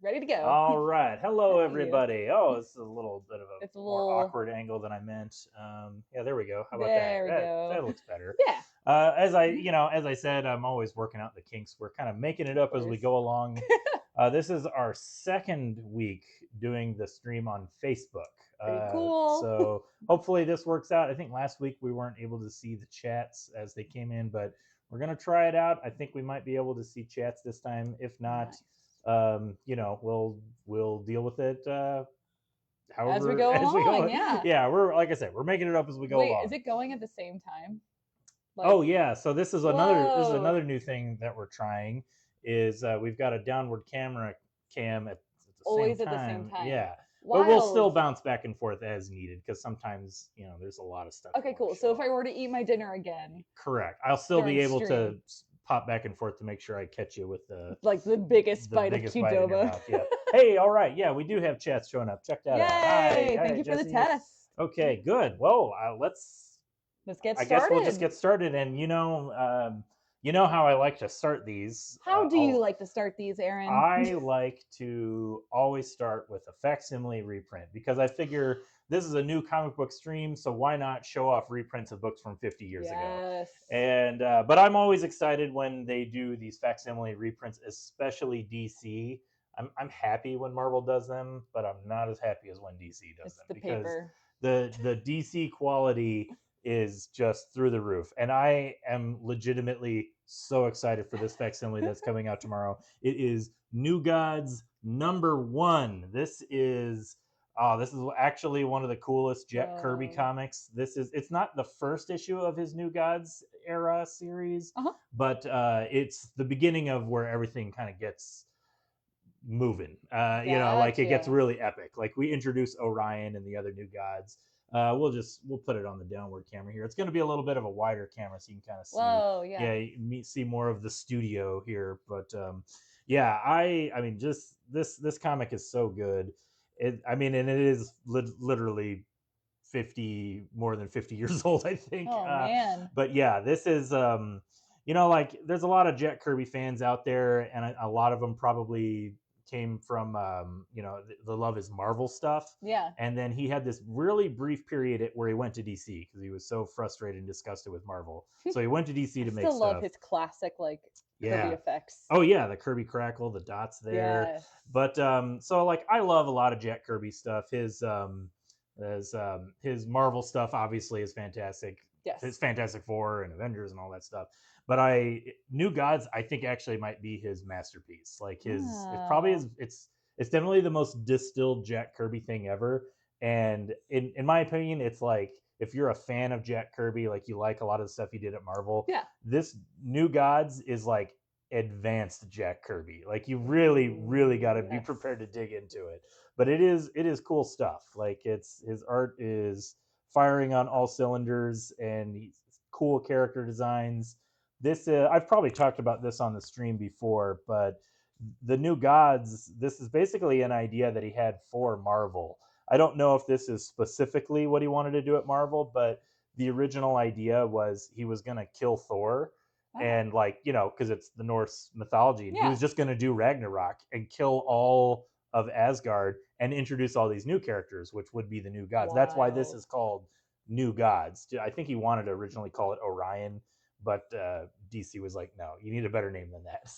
Ready to go. All right. Hello, Hey. everybody. Oh, this is a little bit of a It's a more little. awkward angle than I meant. Yeah, there we go. How about that? There we That go. looks better. Yeah. As I said, I'm always working out the kinks. We're kind of making it Of up as we course. go along. This is our second week doing the stream on Facebook. Pretty cool. So hopefully this works out. I think last week we weren't able to see the chats as they came in, but we're gonna try it out. I think we might be able to see chats this time. If not, Nice. we'll deal with it As we however go as we along, go. yeah. Yeah, we're like I said, we're making it up as we go Wait, is along. it going at the same time? Like, Oh yeah, so whoa. this is another new thing that we're trying is we've got a downward camera cam at the same Always at the same time. time. Yeah, but we'll still Wild. bounce back and forth as needed because sometimes there's a lot of stuff we Okay, want cool. to show So if off. I were to eat my dinner again Correct. I'll still be during able to stream, pop back and forth to make sure I catch you with like the biggest the bite of biggest bite in your Qdoba. mouth. Yeah. Hey, all right. Yeah, we do have chats showing up. Check that out. Hi, Yay! Thank hi, you for the Jesse. test. Okay, good. Well, let's. Let's get I guess we'll just started. get started. And you know how I like to start these. How do you like to start these, Aaron? I like to always start with a facsimile reprint because I figure this is a new comic book stream, so why not show off reprints of books from 50 years ago? Yes. And but I'm always excited when they do these facsimile reprints, especially DC. I'm happy when Marvel does them, but I'm not as happy as when DC does It's them the because paper. the DC quality is just through the roof. And I am legitimately so excited for this facsimile that's coming out tomorrow. It is New Gods #1. This is actually one of the coolest Jack Kirby Whoa. comics. It's not the first issue of his New Gods era series, Uh-huh. but it's the beginning of where everything kind of gets moving. Like it gets Gotcha. really epic. Like we introduce Orion and the other New Gods. We'll put it on the downward camera here. It's going to be a little bit of a wider camera so you can kind of see, Whoa, yeah. yeah, see more of the studio here. But yeah, I mean, just this comic is so good. And it is literally 50 more than 50 years old, I think. Oh man. But yeah, this is like there's a lot of Jack Kirby fans out there, and a lot of them probably came from the Love Is Marvel stuff. Yeah. And then he had this really brief period where he went to DC because he was so frustrated and disgusted with Marvel. So he went to DC I to make still love stuff. his classic like Kirby Yeah. effects. Oh yeah, the Kirby crackle, the dots there. Yes. But so like I love a lot of Jack Kirby stuff. His Marvel stuff obviously is fantastic. Yes. His Fantastic Four and Avengers and all that stuff. But New Gods I think actually might be his masterpiece. Like it's probably Oh. it's definitely the most distilled Jack Kirby thing ever. And in my opinion, it's like if you're a fan of Jack Kirby, like you like a lot of the stuff he did at Marvel, Yeah. this New Gods is like advanced Jack Kirby. Like you really, really got to be Yes. prepared to dig into it. But it is cool stuff. Like his art is firing on all cylinders and cool character designs. This I've probably talked about this on the stream before, but the New Gods, this is basically an idea that he had for Marvel. I don't know if this is specifically what he wanted to do at Marvel, but the original idea was he was going to kill Thor Oh. and because it's the Norse mythology, and he Yeah. was just going to do Ragnarok and kill all of Asgard and introduce all these new characters, which would be the New Gods. That's why this Wild. is called New Gods. I think he wanted to originally call it Orion, but DC was like, no, you need a better name than that.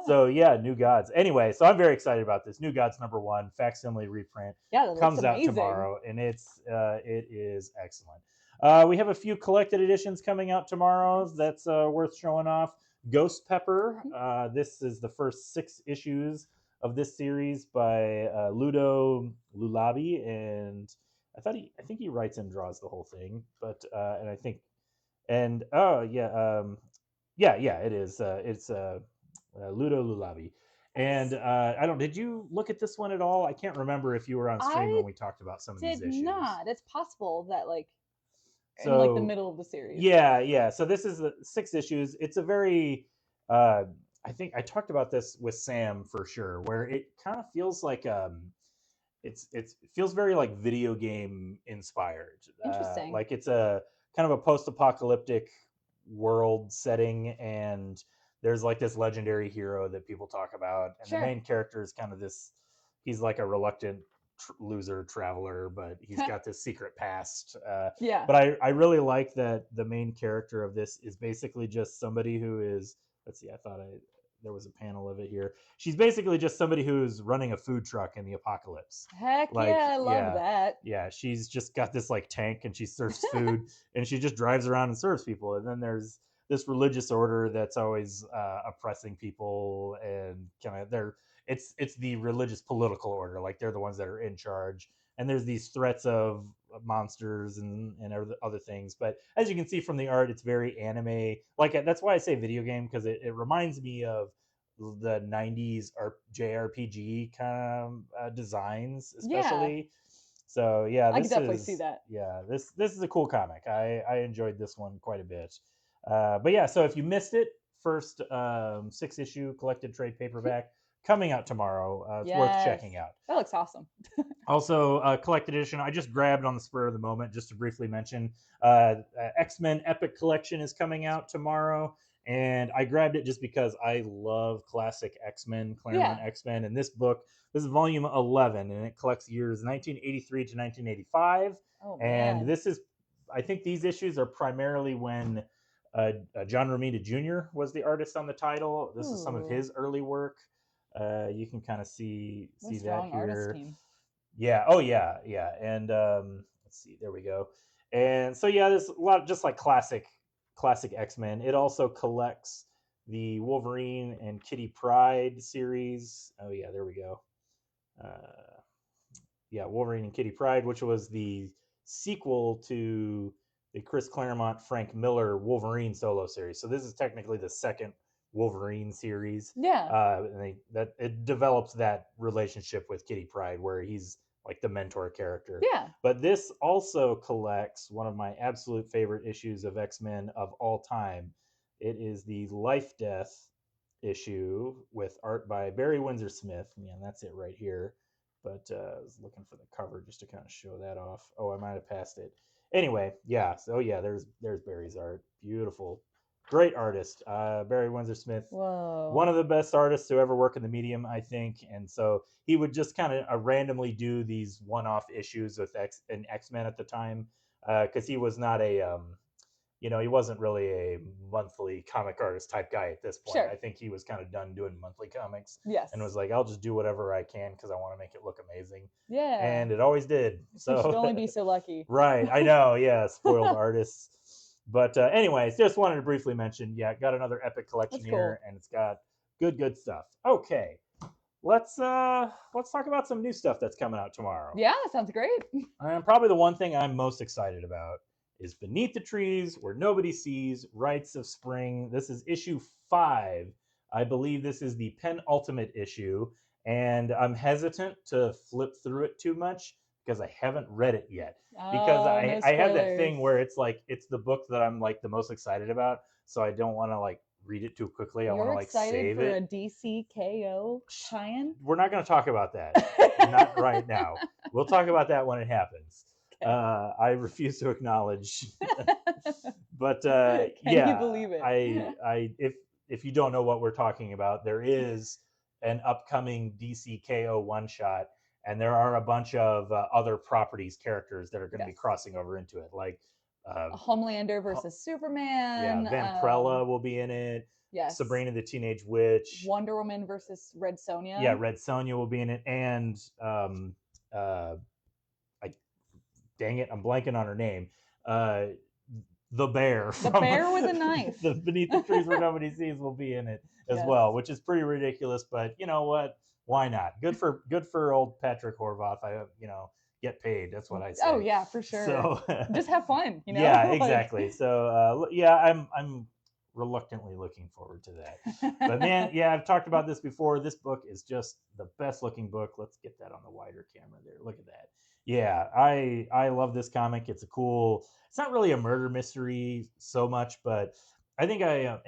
So yeah, New Gods. Anyway, so I'm very excited about this. New Gods #1 facsimile reprint Yeah, that comes looks out amazing. tomorrow, and it is excellent. We have a few collected editions coming out tomorrow that's worth showing off. Ghost Pepper. This is the first 6 issues of this series by Ludo Lulabi, and I think he writes and draws the whole thing. But and I think and oh yeah, yeah, it is. It's Ludo Lulabi. Nice. And I don't. Did you look at this one at all? I can't remember if you were on stream I when we talked about some of these did issues. not. It's possible that like in like the So middle of the series. yeah. So this is 6 issues. It's a very I think I talked about this with Sam for sure, where it kind of feels like it feels very like video game inspired. Interesting. Like it's a kind of a post-apocalyptic world setting, and there's like this legendary hero that people talk about, and the Sure. main character is kind of this. He's like a reluctant loser traveler, but he's got this secret past. Yeah. But I really like that the main character of this is basically just somebody who is. Let's see. I thought there was a panel of it here. She's basically just somebody who's running a food truck in the apocalypse. Heck Like, yeah, I love that. Yeah, she's just got this like tank and she serves food and she just drives around and serves people. And then there's this religious order that's always oppressing people, and kind of it's the religious political order, like they're the ones that are in charge. And there's these threats of monsters and other things. But as you can see from the art, it's very anime. Like that's why I say video game, because it reminds me of the 90s JRPG kind of designs, especially. Yeah. So yeah, I can definitely see that. Yeah, this is a cool comic. I enjoyed this one quite a bit. But yeah, so if you missed it, first 6-issue collected trade paperback coming out tomorrow. It's worth checking out. That looks awesome. Also, collected edition, I just grabbed on the spur of the moment just to briefly mention. X-Men Epic Collection is coming out tomorrow, and I grabbed it just because I love classic X-Men, Claremont X-Men. And this is volume 11, and it collects years 1983 to 1985. Oh, man. And this is, I think these issues are primarily when John Romita Jr. was the artist on the title. This is some of his early work. You can kind of see that here. Yeah. Oh yeah. And let's see. There we go. And so yeah, there's a lot of just like classic X-Men. It also collects the Wolverine and Kitty Pryde series. Oh yeah, there we go. Yeah, Wolverine and Kitty Pryde, which was the sequel to the Chris Claremont, Frank Miller Wolverine solo series. So this is technically the second Wolverine series. Yeah. And it develops that relationship with Kitty Pryde where he's like the mentor character. Yeah. But this also collects one of my absolute favorite issues of X-Men of all time. It is the Life Death issue with art by Barry Windsor Smith. Man, that's it right here. But I was looking for the cover just to kind of show that off. Oh, I might have passed it. Anyway, yeah. So yeah, there's Barry's art. Beautiful. Great artist. Barry Windsor Smith. Whoa. One of the best artists to ever work in the medium, I think. And so he would just kind of randomly do these one-off issues with X-Men at the time, because he was not a he wasn't really a monthly comic artist type guy at this point. Sure. I think he was kind of done doing monthly comics. Yes. And was like, I'll just do whatever I can because I want to make it look amazing. Yeah. And it always did. So you should only be so lucky. Right. I know. Yeah. Spoiled artists. But anyways, just wanted to briefly mention, yeah, got another Epic collection here, and it's got good stuff. Okay. Let's talk about some new stuff that's coming out tomorrow. Yeah, sounds great. And probably the one thing I'm most excited about is Beneath the Trees Where Nobody Sees, Rites of Spring. This is issue 5. I believe this is the penultimate issue, and I'm hesitant to flip through it too much because I haven't read it yet. Because I have that thing where it's like it's the book that I'm like the most excited about, so I don't want to like read it too quickly. I want to like save it. You're excited for a DCKO tie-in? We're not going to talk about that. Not right now. We'll talk about that when it happens. I refuse to acknowledge. But Can you believe it? If you don't know what we're talking about, there is an upcoming DCKO one-shot, and there are a bunch of other properties characters that are going to be crossing over into it, like Homelander versus Superman. Yeah, Vampirella will be in it. Yes. Sabrina the Teenage Witch. Wonder Woman versus Red Sonja. Yeah, Red Sonja will be in it, and dang it, I'm blanking on her name. The Bear. The Bear with a knife. The Beneath the Trees Where Nobody Sees will be in it as well, which is pretty ridiculous, but you know what? Why not? Good for old Patrick Horvath. Get paid. That's what I say. Oh yeah, for sure. So just have fun, you know? Yeah, exactly. So I'm reluctantly looking forward to that. But man, yeah, I've talked about this before. This book is just the best looking book. Let's get that on the wider camera there. Look at that. Yeah, I love this comic. It's not really a murder mystery so much, but I think I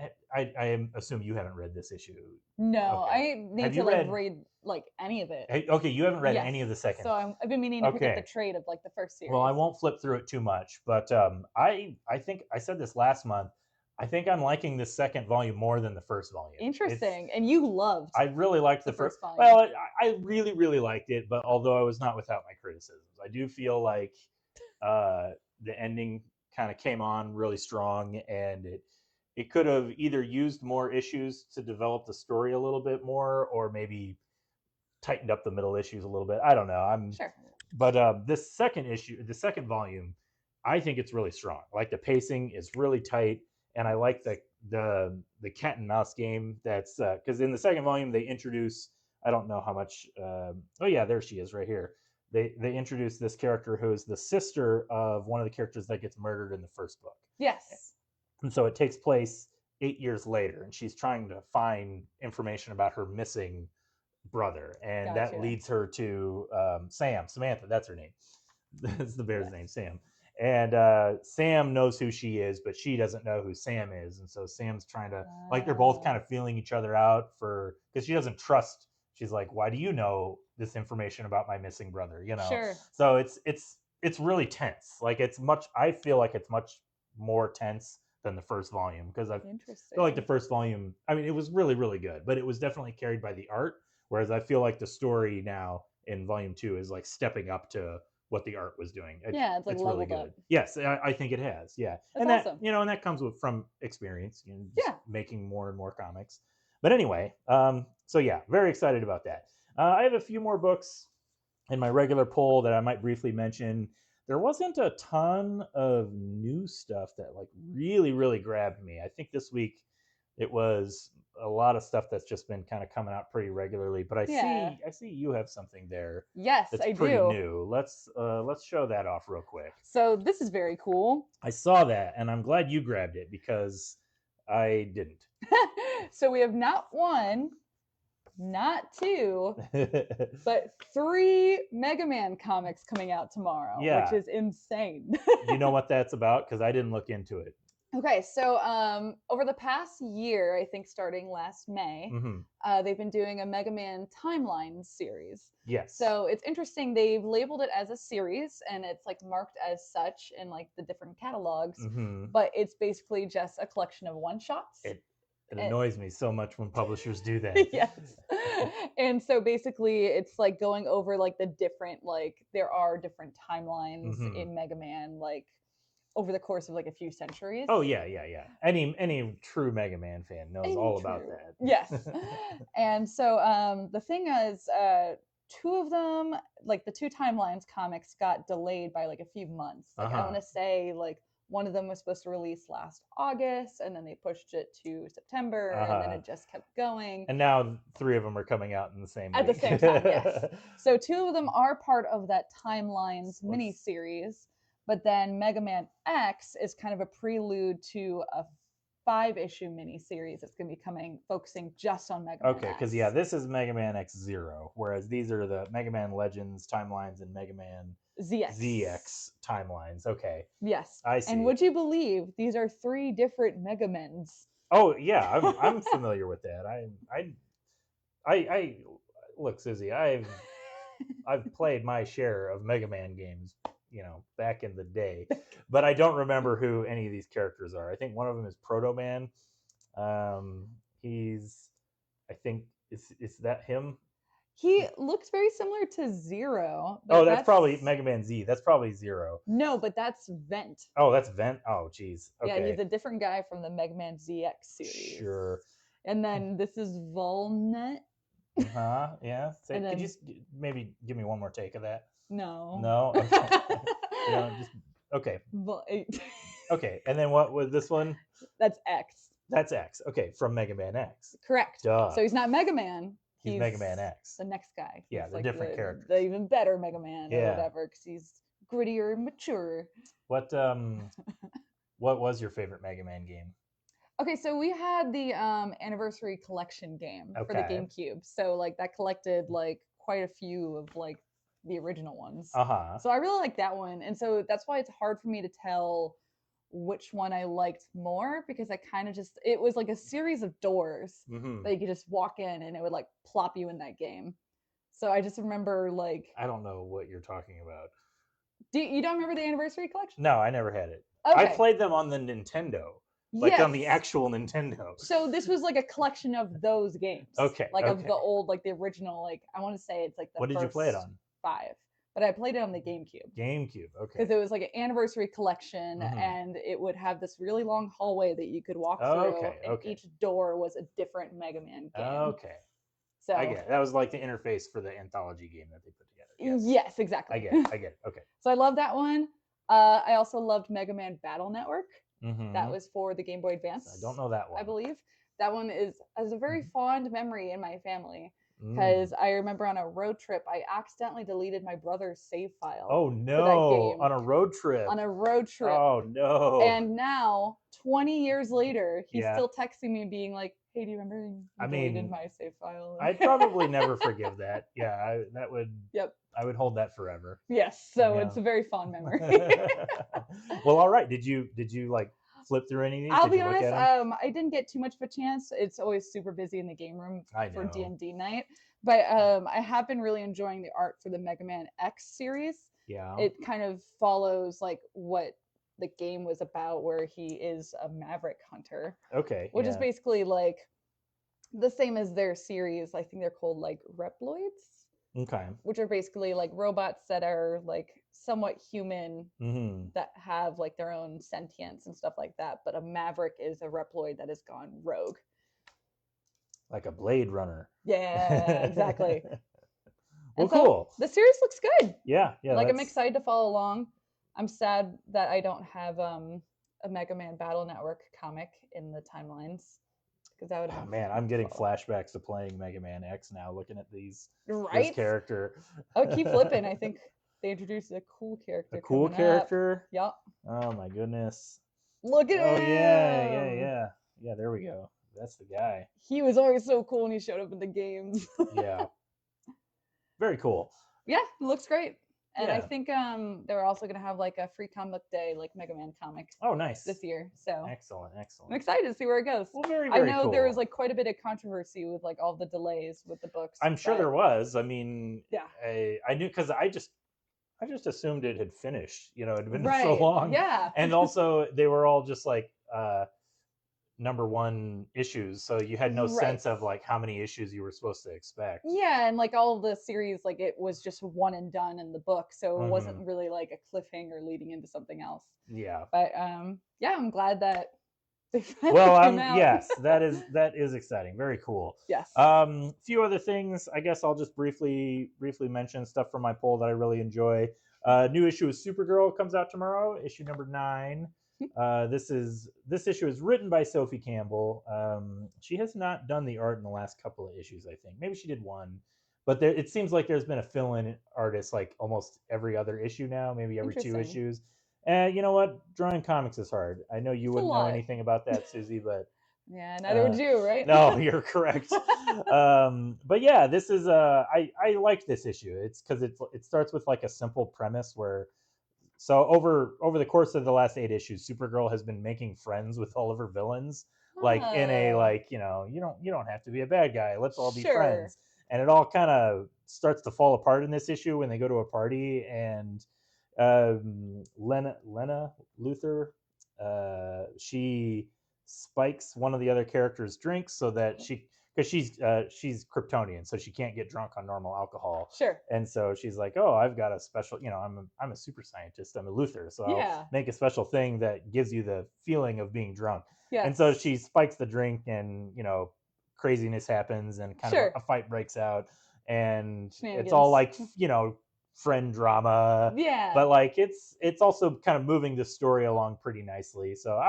assume you haven't read this issue. No, okay. I need to read like any of it. Okay, you haven't read any of the second. So I've been meaning to pick up the trade of like the first series. Well, I won't flip through it too much, but I think I said this last month. I think I'm liking the second volume more than the first volume. Interesting. And you loved. I really liked the first volume. Well, I really, really liked it, but although I was not without my criticisms, I do feel like the ending kind of came on really strong, and it could have either used more issues to develop the story a little bit more, or maybe tightened up the middle issues a little bit. I don't know. Sure. But this second issue, the second volume, I think it's really strong. Like the pacing is really tight, and I like the cat and mouse game. That's because in the second volume they introduce. I don't know how much. Oh yeah, there she is right here. They introduce this character who is the sister of one of the characters that gets murdered in the first book. Yes. And so it takes place 8 years later, and she's trying to find information about her missing brother, and that leads her to Samantha. That's her name. That's the bear's name, Sam. And Sam knows who she is, but she doesn't know who Sam is, and so Sam's trying to like they're both kind of feeling each other out for because she doesn't trust. She's like, "Why do you know this information about my missing brother?" You know. Sure. So it's really tense. Like it's much. I feel like it's much more tense than the first volume because I feel like the first volume. I mean, it was really really good, but it was definitely carried by the art. Whereas I feel like the story now in volume 2 is like stepping up to what the art was doing. It's like it's really good. Up. Yes, I think it has. Yeah, That's and awesome. and that comes from experience. Making more and more comics. But anyway, so yeah, very excited about that. I have a few more books in my regular poll that I might briefly mention. There wasn't a ton of new stuff that like really really grabbed me. I think this week it was a lot of stuff that's just been kind of coming out pretty regularly. But I see you have something there. Yes, that's I pretty do. new. Let's show that off real quick. So this is very cool. I saw that, and I'm glad you grabbed it because I didn't. So we have not one, not two, but 3 Mega Man comics coming out tomorrow, which is insane. Do you know what that's about? Because I didn't look into it. Okay, so over the past year, I think starting last May, they've been doing a Mega Man timeline series. Yes. So it's interesting. They've labeled it as a series, and it's like marked as such in like the different catalogs. But it's basically just a collection of one-shots. It annoys me so much when publishers do that. Yes. And so basically it's like going over like the different, like there are different timelines in Mega Man, like over the course of like a few centuries. Oh yeah. Any true Mega Man fan knows all about that. Yes. And so the thing is, 2 of them, like the 2 timelines comics, got delayed by like a few months. Like I want to say like one of them was supposed to release last August, and then they pushed it to September, and then it just kept going. And now 3 of them are coming out in the same at the same time. Yes. So 2 of them are part of that Timelines miniseries. But then Mega Man X is kind of a prelude to a 5-issue miniseries that's going to be coming, focusing just on Mega Man X. Okay, because this is Mega Man X0, whereas these are the Mega Man Legends timelines and Mega Man ZX timelines. Okay. Yes. I see. And would you believe these are 3 different Mega Mens? Oh yeah, I'm familiar with that. I look, Suzi, I've played my share of Mega Man games, back in the day, but I don't remember who any of these characters are. I think one of them is Proto Man. He's, I think, is that him? He looks very similar to Zero. Oh, that's probably Mega Man Z. That's probably Zero. No, but that's Vent. Oh, that's Vent. Oh, geez. Okay. Yeah, he's a different guy from the Mega Man ZX series. Sure. And then this is Volnet. Yeah. Could you maybe give me one more take of that? No. No. Okay. Okay. Okay. And then what was this one? That's X. That's X. Okay, from Mega Man X. Correct. Duh. So he's not Mega Man. He's Mega Man X. The next guy. Yeah, the different character. The even better Mega Man or whatever, because he's grittier and mature. What was your favorite Mega Man game? Okay, so we had the anniversary collection game for the GameCube. So like that collected like quite a few of like the original ones. So I really like that one. And so that's why it's hard for me to tell which one I liked more, because I kind of it was like a series of doors that you could just walk in and it would like plop you in that game. So I just remember like... I don't know what you're talking about. You don't remember the anniversary collection? No, I never had it. Okay. I played them on the Nintendo. Like on the actual Nintendo. So this was like a collection of those games. Okay. Like of the old, like the original, like I want to say it's like the What did you play it on? 5. But I played it on the GameCube. GameCube, okay. Because it was like an anniversary collection, and it would have this really long hallway that you could walk through, and each door was a different Mega Man game. Okay. So I get it. That was like the interface for the anthology game that they put together. Yes, exactly. I get it. Okay. So I love that one. I also loved Mega Man Battle Network. That was for the Game Boy Advance. I don't know that one. I believe that one has a very fond memory in my family, because I remember on a road trip I accidentally deleted my brother's save file. Oh no! On a road trip. On a road trip. Oh no! And now, 20 years later, he's still texting me, being like, "Hey, do you remember you deleted my save file?" I'd probably never forgive that. Yeah, that would. Yep. I would hold that forever. Yes, so it's a very fond memory. Well, all right. Did you like flip through any of these? I'll be honest, I didn't get too much of a chance. It's always super busy in the game room for D&D night. But I have been really enjoying the art for the Mega Man X series. Yeah. It kind of follows like what the game was about, where he is a maverick hunter. Okay. Which is basically like the same as their series. I think they're called like Reploids. Okay. Which are basically like robots that are like somewhat human, that have like their own sentience and stuff like that. But a maverick is a Reploid that has gone rogue. Like a Blade Runner. Yeah, exactly. Well, cool. The series looks good. Yeah. Like I'm excited to follow along. I'm sad that I don't have a Mega Man Battle Network comic in the timelines. Because that would have man, I'm getting flashbacks to playing Mega Man X now, looking at this character. Oh, keep flipping. I think they introduced a cool character. A cool character? Yep. Oh my goodness. Look at him. Oh yeah. Yeah, there we go. That's the guy. He was always so cool when he showed up in the games. Yeah. Very cool. Yeah, it looks great. And I think they're also going to have like a free comic day, like Mega Man comic. Oh, nice. This year. So excellent. I'm excited to see where it goes. Well, very I know cool. there was like quite a bit of controversy with like all the delays with the books. I'm sure there was. I mean, yeah. I knew, because I just assumed it had finished. You know, it had been so long. Yeah. And also they were all just like #1 issues, so you had no sense of like how many issues you were supposed to expect. Yeah, and like all of the series, like it was just one and done in the book, so it wasn't really like a cliffhanger leading into something else. Yeah. But yeah, I'm glad that they yes, that is exciting. Very cool. Yes. Few other things. I guess I'll just briefly mention stuff from my poll that I really enjoy. New issue of Supergirl comes out tomorrow, issue number 9. This issue is written by Sophie Campbell. She has not done the art in the last couple of issues, I think. Maybe she did one, but it seems like there's been a fill-in artist like almost every other issue now, maybe every 2 issues. And you know what? Drawing comics is hard. I know you wouldn't know anything about that, Susie, but yeah, neither would you, right? No, you're correct. But yeah, this is I like this issue. It's because it starts with like a simple premise where. So over the course of the last 8 issues, Supergirl has been making friends with all of her villains, like in a like, you don't have to be a bad guy. Let's all be friends. And it all kind of starts to fall apart in this issue when they go to a party, and Lena Luthor, she spikes one of the other characters' drinks so that because she's Kryptonian, so she can't get drunk on normal alcohol. Sure. And so she's like, "Oh, I've got a special, I'm a super scientist. I'm a Luthor, so I'll make a special thing that gives you the feeling of being drunk." Yeah. And so she spikes the drink, and craziness happens, and kind of a fight breaks out, and it's all like friend drama. Yeah. But like it's also kind of moving the story along pretty nicely. So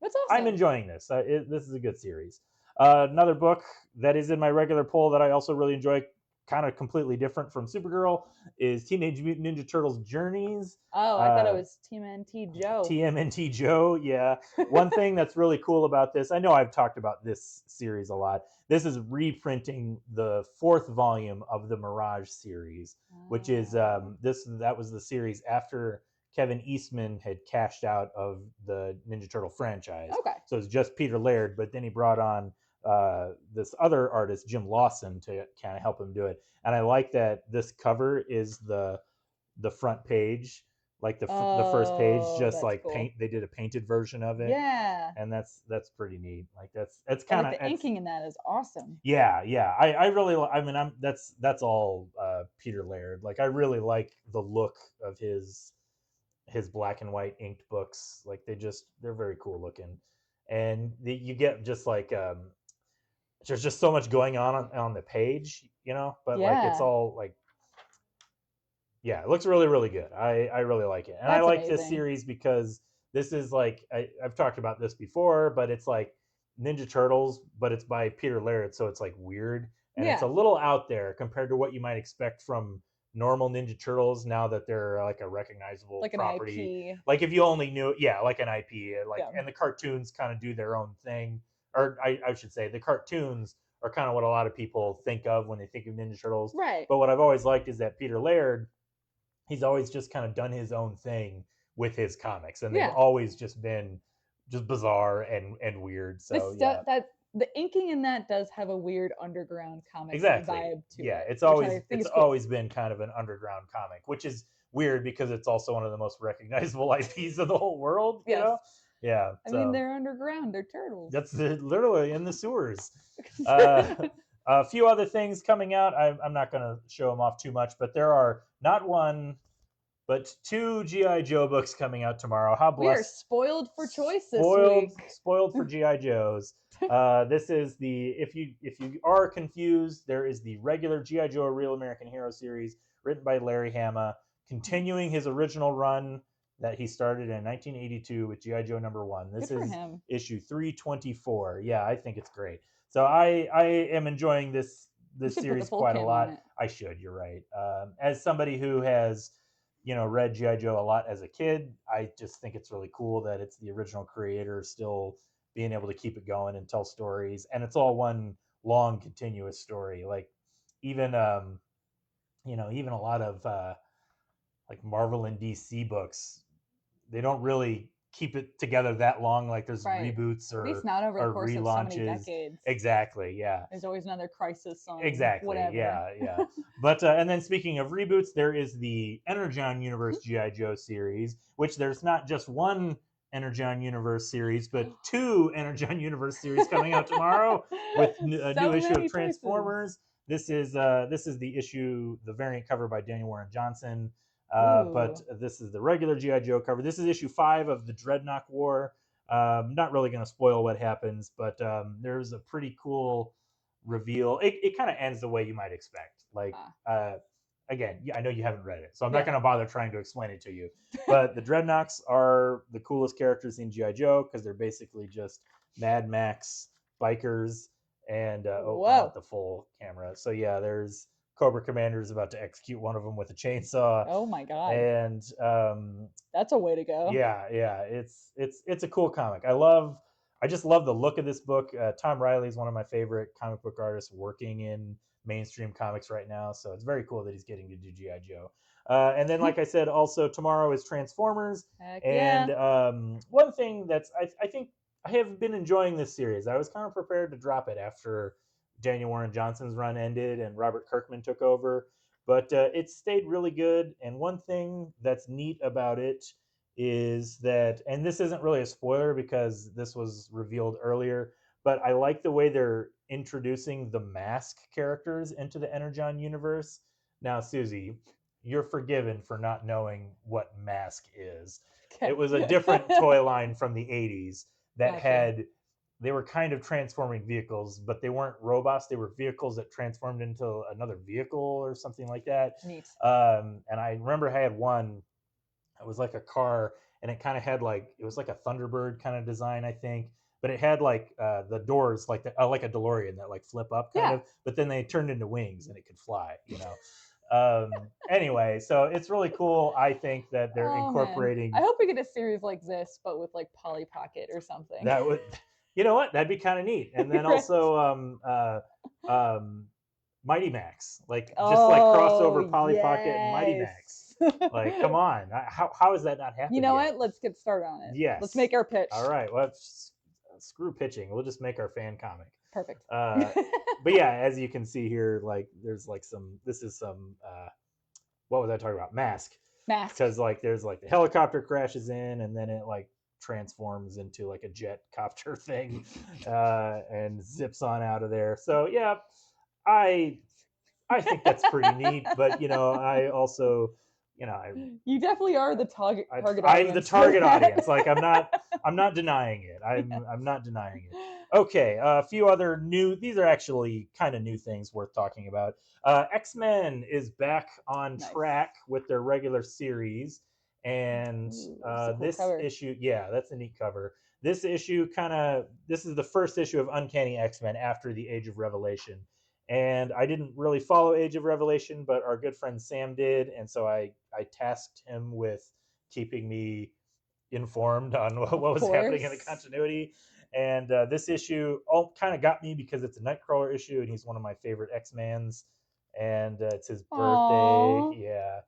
that's awesome. I'm enjoying this. This is a good series. Another book that is in my regular poll that I also really enjoy, kind of completely different from Supergirl, is Teenage Mutant Ninja Turtles Journeys. Oh, I thought it was TMNT Joe. TMNT Joe, yeah. One thing that's really cool about this, I know I've talked about this series a lot. This is reprinting the 4th volume of the Mirage series, which is that was the series after Kevin Eastman had cashed out of the Ninja Turtle franchise. Okay. So it's just Peter Laird, but then he brought on this other artist, Jim Lawson, to kind of help him do it. And I like that this cover is the front page like the first page, just like cool. they did a painted version of it. Yeah. And that's pretty neat. Like that's kind of, like, the inking in that is awesome. Yeah, I really, I mean, that's all Peter Laird. Like, I really like the look of his black and white inked books. Like, they're very cool looking. And you get just like there's just so much going on the page, but like it's all like, yeah, it looks really, really good. I really like it. And that's I like amazing. This series because this is like, I've talked about this before, but it's like Ninja Turtles, but it's by Peter Laird, so it's like weird. And it's a little out there compared to what you might expect from normal Ninja Turtles now that they're like a recognizable like property. An IP. Like if you only knew, like an IP, and the cartoons kind of do their own thing. Or I should say the cartoons are kind of what a lot of people think of when they think of Ninja Turtles. Right. But what I've always liked is that Peter Laird, he's always just kind of done his own thing with his comics, and they've always just been just bizarre and weird. So that the inking in that does have a weird underground comic vibe to it. It's always been kind of an underground comic, which is weird because it's also one of the most recognizable IPs of the whole world. You know? Yeah. I mean, they're underground. They're turtles. That's literally in the sewers. A few other things coming out. I'm not going to show them off too much, but there are not one, but 2 G.I. Joe books coming out tomorrow. How blessed! We are spoiled for choice this week. Spoiled for G.I. Joes. This is if you are confused, there is the regular G.I. Joe: A Real American Hero series written by Larry Hama, continuing his original run that he started in 1982 with G.I. Joe #1. This is issue 324. Yeah, I think it's great. So I am enjoying this series quite a lot. I should. You're right. As somebody who has read G.I. Joe a lot as a kid, I just think it's really cool that it's the original creator still being able to keep it going and tell stories, and it's all one long continuous story. Like even even a lot of like Marvel and DC books, they don't really keep it together that long. Like there's reboots or at least not over the course relaunches. Of so many decades. Exactly. Yeah. There's always another crisis on whatever. Yeah. But and then speaking of reboots, there is the Energon Universe G.I. Joe series, which there's not just one Energon Universe series, but 2 Energon Universe series coming out tomorrow with a new issue of Transformers. This is the variant cover by Daniel Warren Johnson. But this is the regular G.I. Joe cover. This is issue 5 of the Dreadnought War. Not really going to spoil what happens, but there's a pretty cool reveal. It kind of ends the way you might expect. Like, again, I know you haven't read it, so I'm not going to bother trying to explain it to you. But the Dreadnoughts are the coolest characters in G.I. Joe because they're basically just Mad Max bikers. And not the full camera. So yeah, there's Cobra Commander is about to execute one of them with a chainsaw. Oh my god! And that's a way to go. Yeah, it's a cool comic. I just love the look of this book. Tom Riley is one of my favorite comic book artists working in mainstream comics right now. So it's very cool that he's getting to do G.I. Joe. And then, like I said, also tomorrow is Transformers. Heck and one thing that's I think I have been enjoying this series. I was kind of prepared to drop it after Daniel Warren Johnson's run ended and Robert Kirkman took over, but it stayed really good. And one thing that's neat about it is that, and this isn't really a spoiler because this was revealed earlier, but I like the way they're introducing the Mask characters into the Energon universe. Now, Susie, you're forgiven for not knowing what Mask is. Okay. It was a different toy line from the 80s that they were kind of transforming vehicles, but they weren't robots. They were vehicles that transformed into another vehicle or something like that. Neat. And I remember I had one. It was like a car, and it kind of had it was like a Thunderbird kind of design, I think. But it had the doors like a DeLorean that flip up kind of, but then they turned into wings and it could fly. Anyway, so it's really cool. I think that they're incorporating. Man. I hope we get a series like this, but with Polly Pocket or something. That would, you know what? That'd be kind of neat. And then also, Mighty Max, crossover Polly Pocket and Mighty Max. Come on, how is that not happening? You know what? Let's get started on it. Yes. Let's make our pitch. All right. Well, screw pitching. We'll just make our fan comic. Perfect. But yeah, as you can see here, there's some. This is some. What was I talking about? Mask. Mask. Because like there's like the helicopter crashes in, and then it like transforms into like a jet copter thing, and zips on out of there. So yeah, I I think that's pretty neat. But I also, you definitely are the target I'm audience. the target audience. Like I'm not denying it. I'm not denying it. Okay, a few other new. These are actually kind of new things worth talking about. X-Men is back on track with their regular series, and Ooh, this cool issue, yeah, that's a neat cover. This issue this is the first issue of Uncanny X-Men after the Age of Revelation. And I didn't really follow Age of Revelation, but our good friend Sam did, and so I tasked him with keeping me informed on what was happening in the continuity. And this issue all kind of got me because it's a Nightcrawler issue, and he's one of my favorite X-Mans, and it's his birthday. Yeah,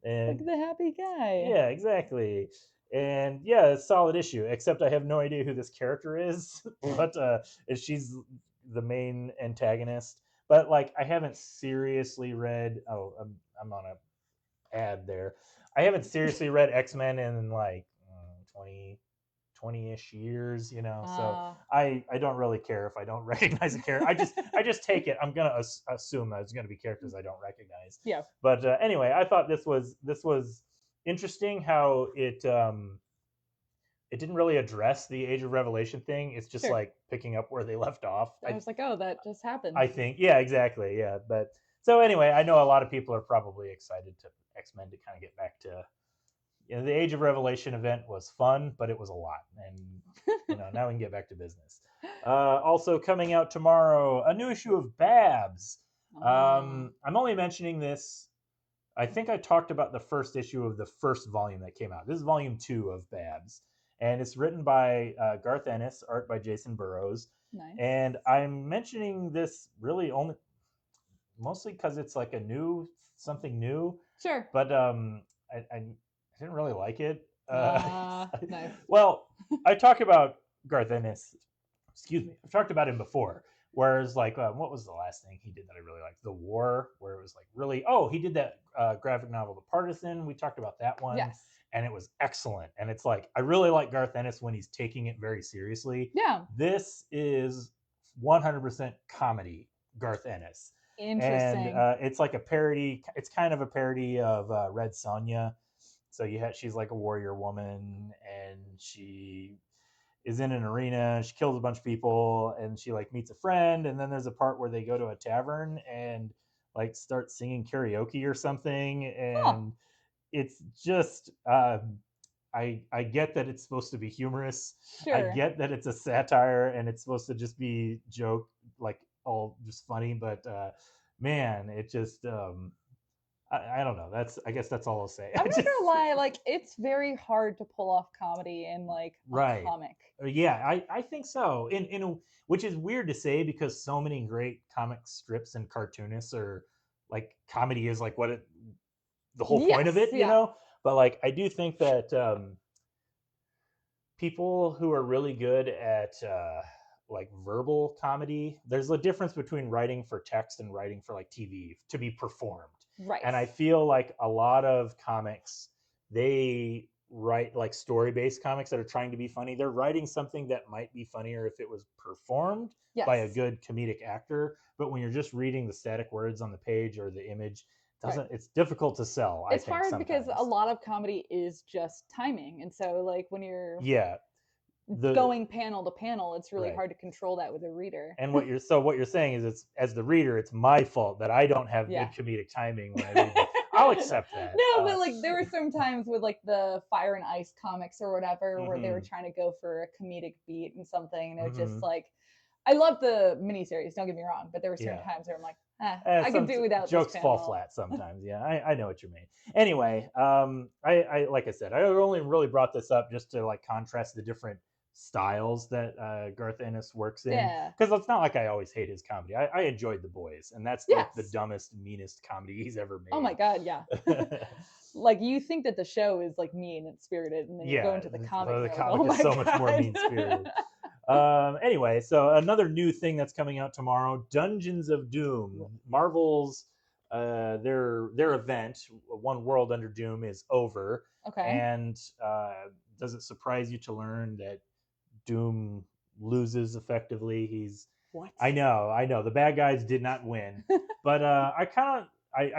and look at the happy guy. Yeah, exactly. And yeah, it's a solid issue. Except I have no idea who this character is, but she's the main antagonist. But like, I haven't seriously read. Oh, I'm on a ad there. I haven't seriously read X-Men in like 20-ish years, so I don't really care if I don't recognize a character. I just take it. I'm gonna assume that it's gonna be characters I don't recognize. Yeah. But anyway, I thought this was interesting how it didn't really address the Age of Revelation thing. It's just like picking up where they left off. I was like, oh, that just happened. I think, yeah, exactly, yeah. But so anyway, I know a lot of people are probably excited to X-Men to kind of get back to. The Age of Revelation event was fun, but it was a lot, and now we can get back to business. Also coming out tomorrow, a new issue of Babs. I'm only mentioning this. I think I talked about the first issue of the first volume that came out. This is volume 2 of Babs, and it's written by Garth Ennis, art by Jason Burrows. Nice. And I'm mentioning this really mostly because it's like something new. Sure. But I didn't really like it. Nice. Well, I talk about Garth Ennis. Excuse me. I've talked about him before. Whereas, like, what was the last thing he did that I really liked? The War, where it was like really. Oh, he did that graphic novel, The Partisan. We talked about that one. Yes. And it was excellent. And it's like, I really like Garth Ennis when he's taking it very seriously. Yeah. This is 100% comedy Garth Ennis. Interesting. And it's like a parody. It's kind of a parody of Red Sonja. So she's like a warrior woman, and she is in an arena. She kills a bunch of people, and she like meets a friend. And then there's a part where they go to a tavern and like start singing karaoke or something. And it's just, I get that it's supposed to be humorous. Sure. I get that it's a satire and it's supposed to just be joke, like all just funny. But man, it just. I don't know. I guess that's all I'll say. I'm not gonna lie, like it's very hard to pull off comedy in like a comic. Yeah, I think so. Which is weird to say because so many great comic strips and cartoonists are like comedy is like the whole point of it, But like I do think that people who are really good at like verbal comedy, there's a difference between writing for text and writing for like TV to be performed. Right. And I feel like a lot of comics, they write like story-based comics that are trying to be funny. They're writing something that might be funnier if it was performed by a good comedic actor. But when you're just reading the static words on the page or the image, it's difficult to sell. It's hard because a lot of comedy is just timing. And so like when you're going panel to panel, it's really hard to control that with a reader. And what you're saying is, it's as the reader, it's my fault that I don't have good comedic timing when I read it. I'll accept that. No, but like there were some times with like the Fire and Ice comics or whatever, where they were trying to go for a comedic beat and something, and it was just like, I love the miniseries, don't get me wrong, but there were certain times where I'm like, I can do without jokes this fall flat sometimes. Yeah, I know what you mean. Anyway, I like I said, I only really brought this up just to like contrast the different styles that Garth Ennis works in, because it's not like I always hate his comedy. I enjoyed The Boys, and that's like the dumbest, meanest comedy he's ever made. Oh my god, yeah. Like you think that the show is like mean and spirited, and then you go into the comic. The comic is so much more mean spirited. Anyway, so another new thing that's coming out tomorrow, Dungeons of Doom, Marvel's their event, One World Under Doom, is over. Okay. And does it surprise you to learn that Doom loses effectively? What? I know. The bad guys did not win, but I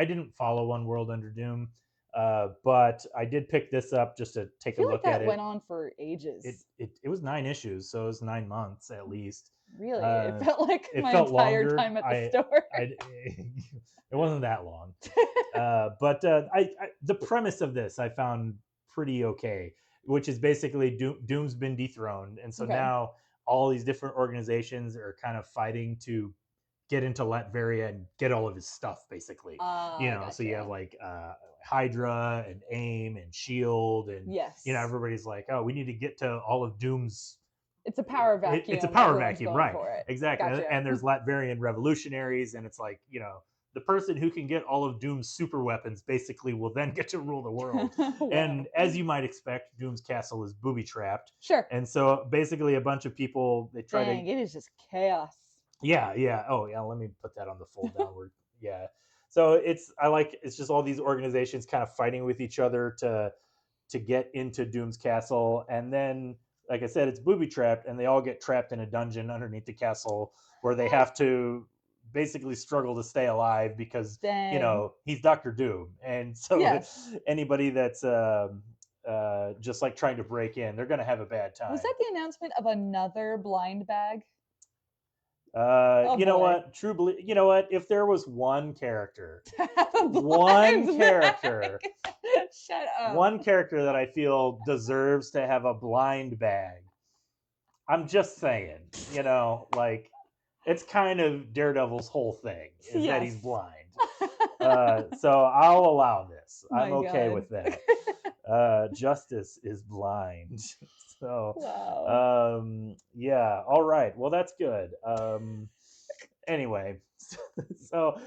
didn't follow One World Under Doom, but I did pick this up just to take a look at it. That went on for ages. It was 9 issues, so it was 9 months at least. Really, it felt like my entire longer. time at the store. It wasn't that long, but the premise of this I found pretty okay, which is basically Doom's been dethroned, and so now all these different organizations are kind of fighting to get into Latveria and get all of his stuff, basically. Gotcha. So you have like Hydra and AIM and Shield, and everybody's like, oh, we need to get to all of Doom's. It's a power vacuum. It's a power vacuum, right? Exactly. Gotcha. And there's Latverian revolutionaries, and it's like, the person who can get all of Doom's super weapons basically will then get to rule the world. Wow. And as you might expect, Doom's castle is booby trapped. Sure. And so basically a bunch of people, they try it is just chaos. Yeah. Oh, yeah, let me put that on the fold downward. Yeah. So it's just all these organizations kind of fighting with each other to get into Doom's castle. And then, like I said, it's booby trapped, and they all get trapped in a dungeon underneath the castle where they have to basically struggle to stay alive because he's Dr. Doom, and so anybody that's just like trying to break in, they're gonna have a bad time. Was that the announcement of another blind bag? You know what? You know what? If there was one character, shut up, one character that I feel deserves to have a blind bag, I'm just saying, like, it's kind of Daredevil's whole thing is that he's blind. So I'll allow this. I'm okay with that. Justice is blind. So, wow. Yeah. All right. Well, that's good. Anyway, so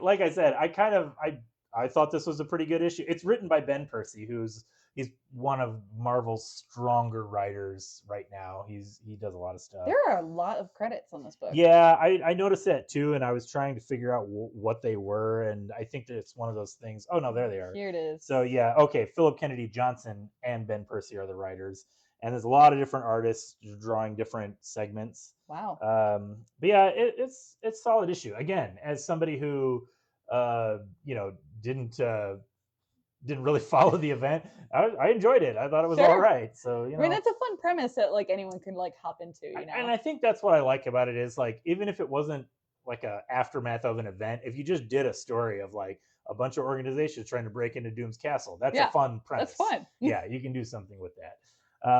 like I said, I thought this was a pretty good issue. It's written by Ben Percy, he's one of Marvel's stronger writers right now. He does a lot of stuff. There are a lot of credits on this book. Yeah, I noticed that too, and I was trying to figure out what they were, and I think that it's one of those things. Oh no, there they are. Here it is. So yeah, okay. Philip Kennedy Johnson and Ben Percy are the writers, and there's a lot of different artists drawing different segments. Wow. But yeah, it's a solid issue. Again, as somebody who didn't really follow the event, I enjoyed it. I thought it was all right. So I mean, that's a fun premise that like anyone can like hop into. And I think that's what I like about it is like, even if it wasn't like a aftermath of an event, if you just did a story of like a bunch of organizations trying to break into Doom's castle, that's a fun premise. That's fun. Yeah, you can do something with that.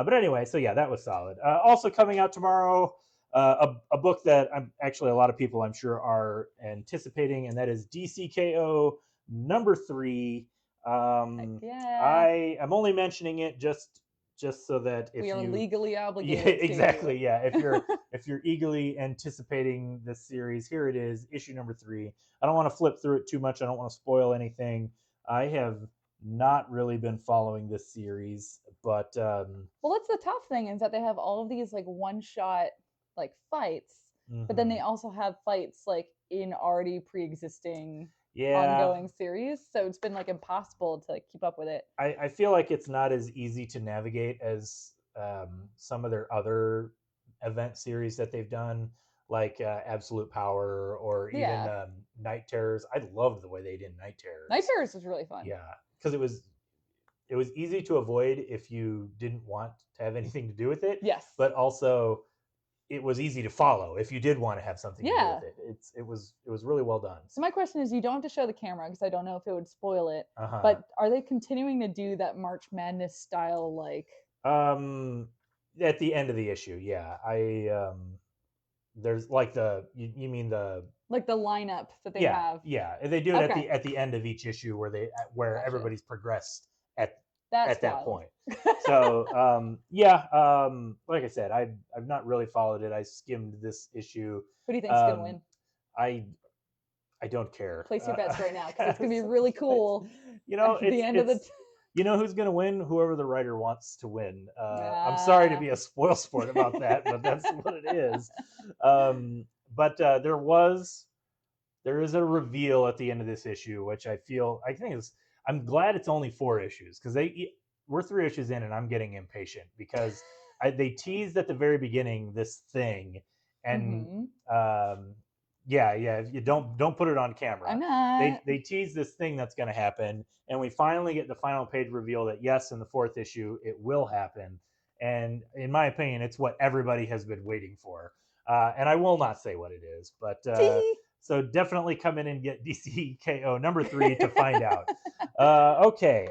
But anyway, so yeah, that was solid. Also coming out tomorrow, a book that a lot of people I'm sure are anticipating, and that is DCKO #3. I am only mentioning it just so that if we are legally obligated. Yeah, exactly. Yeah, if you're eagerly anticipating this series, here it is, issue #3. I don't want to flip through it too much. I don't want to spoil anything. I have not really been following this series, but well, that's the tough thing is that they have all of these like one-shot like fights, but then they also have fights like in already pre-existing ongoing series, so it's been like impossible to keep up with it. I feel like it's not as easy to navigate as some of their other event series that they've done, like Absolute Power or even Night Terrors. I loved the way they did Night Terrors. Night Terrors was really fun. Yeah, because it was easy to avoid if you didn't want to have anything to do with it. Yes, but also it was easy to follow if you did want to have something to do with it. It was really well done. So my question is, you don't have to show the camera because I don't know if it would spoil it. But are they continuing to do that March Madness style like? At the end of the issue, yeah. There's like you mean the like the lineup that they have. Yeah, they do it at the end of each issue where everybody's progressed at that point. So like I said, I've not really followed it. I skimmed this issue. Who do you think's gonna win? I don't care. Place your bets right now because it's gonna be really cool. At the end of the. You know who's gonna win? Whoever the writer wants to win. I'm sorry to be a spoil sport about that, but that's what it is. But there was there is a reveal at the end of this issue, which I'm glad it's only 4 issues because we're 3 issues in and I'm getting impatient because they teased at the very beginning this thing, and if you don't put it on camera. I'm not. They tease this thing that's going to happen, and we finally get the final page reveal that yes, in the 4th issue it will happen, and in my opinion, it's what everybody has been waiting for. And I will not say what it is, but so definitely come in and get DCKO number 3 to find out. Okay.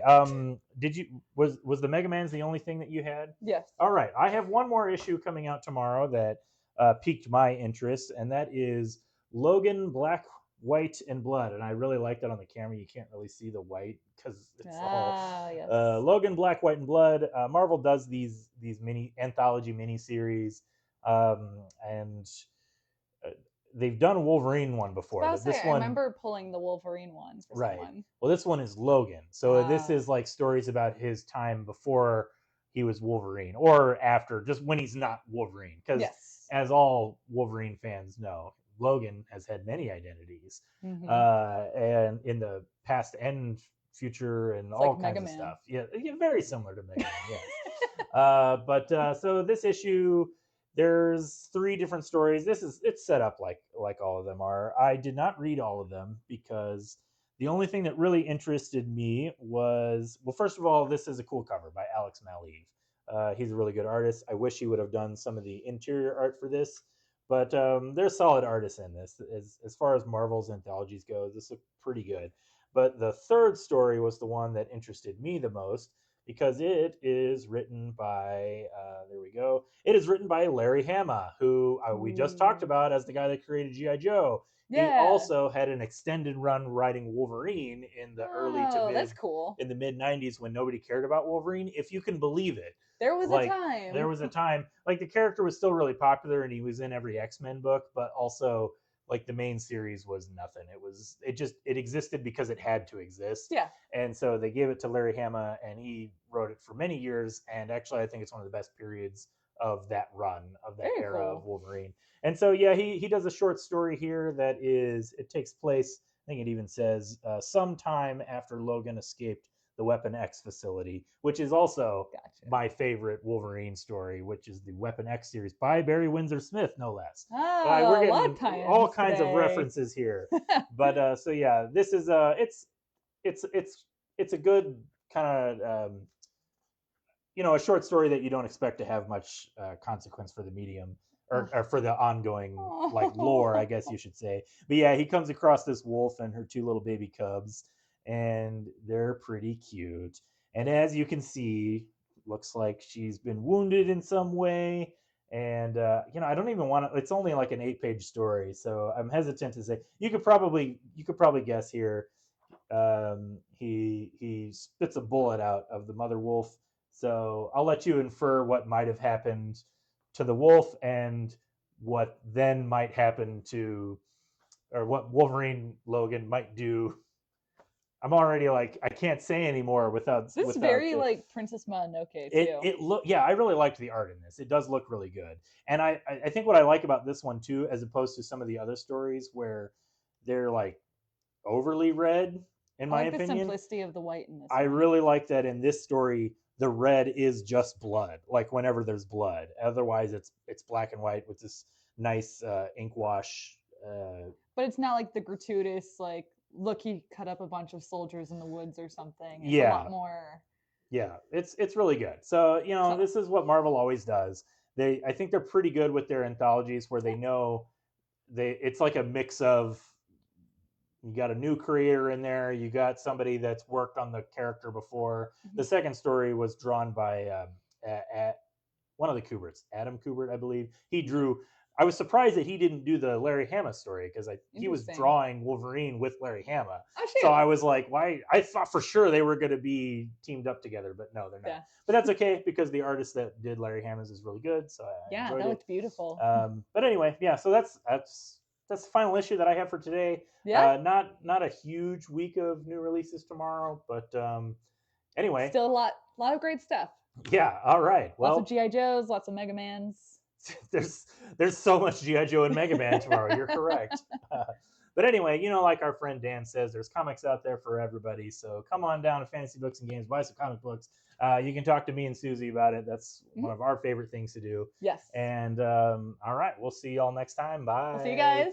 Was the Mega Man's the only thing that you had? Yes. All right. I have one more issue coming out tomorrow that piqued my interest, and that is Logan Black, White, and Blood. And I really like that on the camera. You can't really see the white because it's all yes. Logan Black, White, and Blood. Marvel does these mini anthology miniseries, and they've done a Wolverine one before. But this one, I remember pulling the Wolverine one for someone. Well, this one is Logan. So this is like stories about his time before he was Wolverine or after, just when he's not Wolverine. Because as all Wolverine fans know, Logan has had many identities, and in the past and future and it's all kinds of stuff. Yeah, very similar to Mega Man. Yes. So this issue, there's 3 different stories. It's set up like all of them are. I did not read all of them because the only thing that really interested me was, well, first of all, this is a cool cover by Alex Maleev. He's a really good artist. I wish he would have done some of the interior art for this, but there's solid artists in this. As far as Marvel's anthologies go, this looks pretty good. But the 3rd story was the one that interested me the most, because it is written by, there we go. It is written by Larry Hama, who we just talked about as the guy that created G.I. Joe. Yeah. He also had an extended run writing Wolverine in the early to mid, that's cool. In the mid 90s when nobody cared about Wolverine, if you can believe it. There was a time. There was a time. Like, the character was still really popular and he was in every X-Men book, but also like the main series was nothing. It existed because it had to exist. Yeah. And so they gave it to Larry Hama, and he wrote it for many years. And actually, I think it's one of the best periods of that run, of that era of Wolverine. And so, yeah, he does a short story here that it takes place, I think it even says, sometime after Logan escaped the Weapon X facility, which is also my favorite Wolverine story, which is the Weapon X series by Barry Windsor Smith, no less. We're getting all kinds of references here. But so yeah, this is it's a good kind of a short story that you don't expect to have much consequence for the medium. Or for the ongoing like lore, I guess you should say. But yeah, he comes across this wolf and her 2 little baby cubs, and they're pretty cute. And as you can see, looks like she's been wounded in some way. And I don't even want to. It's only like an 8-page story, so I'm hesitant to say. You could probably guess here. He spits a bullet out of the mother wolf. So I'll let you infer what might have happened to the wolf and what then might happen to, or what Wolverine Logan might do. I'm already like, I can't say anymore without. This is very like Princess Mononoke too. I really liked the art in this. It does look really good, and I think what I like about this one too, as opposed to some of the other stories where they're like overly red, in my opinion. The simplicity of the white in this. I really like that in this story. The red is just blood, like whenever there's blood. Otherwise, it's black and white with this nice ink wash. But it's not like the gratuitous, like, look, he cut up a bunch of soldiers in the woods or something. It's a lot more. Yeah, it's really good. So, this is what Marvel always does. I think they're pretty good with their anthologies where they know it's like a mix of, you got a new creator in there. You got somebody that's worked on the character before. Mm-hmm. The second story was drawn by one of the Kuberts, Adam Kubert, I believe. He drew. I was surprised that he didn't do the Larry Hama story because he was drawing Wolverine with Larry Hama. Oh, so I was like, why? I thought for sure they were going to be teamed up together, but no, they're not. Yeah. But that's okay because the artist that did Larry Hama's is really good. So I enjoyed that looked beautiful. But anyway, yeah. So that's the final issue that I have for today. Yeah. Not a huge week of new releases tomorrow, but anyway. Still a lot of great stuff. Yeah. All right. Well, lots of G.I. Joes, lots of Mega Mans. There's so much G.I. Joe and Mega Man tomorrow. You're correct. But anyway, like our friend Dan says, there's comics out there for everybody. So come on down to Fantasy Books and Games, buy some comic books. You can talk to me and Suzi about it. That's one of our favorite things to do. Yes. And all right, we'll see y'all next time. Bye. We'll see you guys.